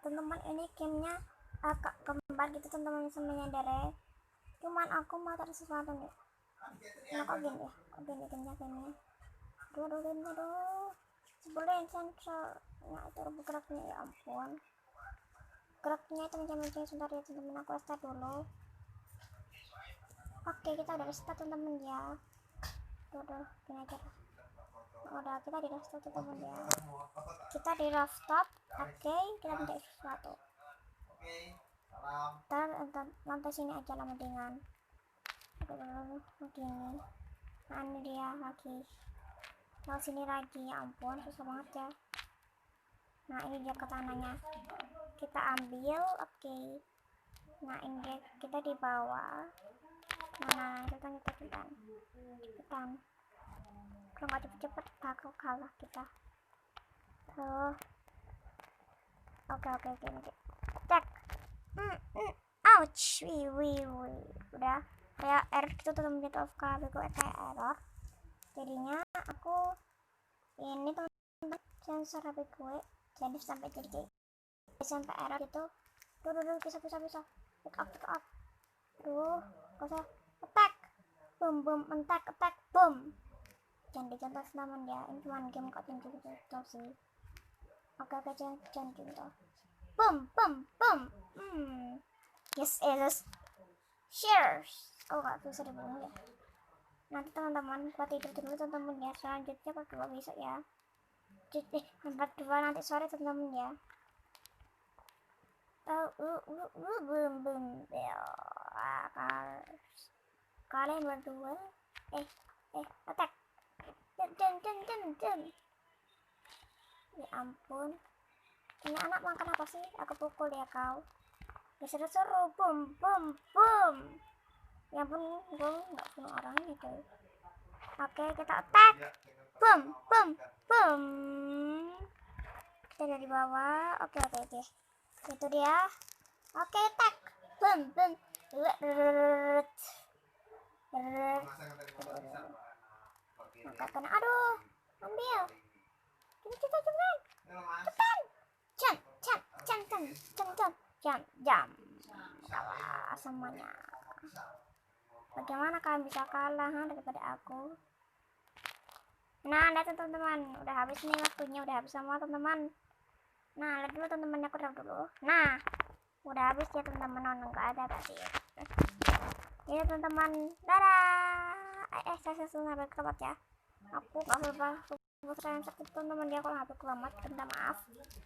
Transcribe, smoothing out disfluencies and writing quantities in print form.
teman-teman, ini gamenya agak kembar gitu teman-teman, bisa menyadari. Cuman aku mau cari sesuatu nih. Nah, kok gini ya, kok gini gamenya. Aduh gamenya, aduh sebelum sensor. Nah, itu bergeraknya, ya ampun, geraknya itu mencet-mencet. Sebentar ya teman-teman, aku restart dulu. Oke, kita udah restart teman-teman ya. Tuh gini aja. Udah, kita di restart teman-teman ya. Kita di restart. Oke, kita minta sesuatu. Ntar lantai sini aja lah mendingan. Begini. Nah, ini dia lagi. Mau sini lagi, ya ampun, susah banget ya. Nah, ini dia ketananya. Kita ambil, oke. Nah, ini dia, kita di bawah. Nah, cepetan. Kalau nggak cepet-cepet, bakal kalah kita. Tuh. Oke. Cek. Ouch. Wih. Udah. Kayak error gitu teman-teman, gitu kalau kayak error. Jadinya aku ini teman-teman sensor HP gue jadi sampai error gitu. Duh, bisa pick up. Duh, kok attack boom. Jangan dicontoh teman ya, ini cuma game kok contoh sih. Oke, jangan contoh. Boom. Yes. Shares. Oh, gak bisa dibunuh ya. Nanti teman-teman buat tidur dulu teman-teman ya. Selanjutnya part 2 besok ya. Part 2 nanti sore teman-teman ya. Boom. Kalian berdua attack. Jam. Ya ampun, ini anak makan apa sih? Aku pukul ya kau. Disuruh boom. Ya ampun, gue nggak bunuh orangnya coy. Oke, kita attack. Boom. Kita dari bawah. Oke. Itu dia. Oke, attack. Boom. Kena. Aduh, ambil. Cepetan. Jam. Kalah semuanya. Bagaimana kalian bisa kalah daripada aku? Nah, lihat teman-teman, udah habis nih waktunya, udah habis semua teman-teman. Nah, lihat dulu teman-teman, aku drop dulu. Nah, udah habis ya teman-teman, nggak ada tadi. Ya teman-teman, dadah. Saya sampai keluar ya. Aku nggak lupa saya sakit teman-teman ya, kalau HP kelamat, minta maaf.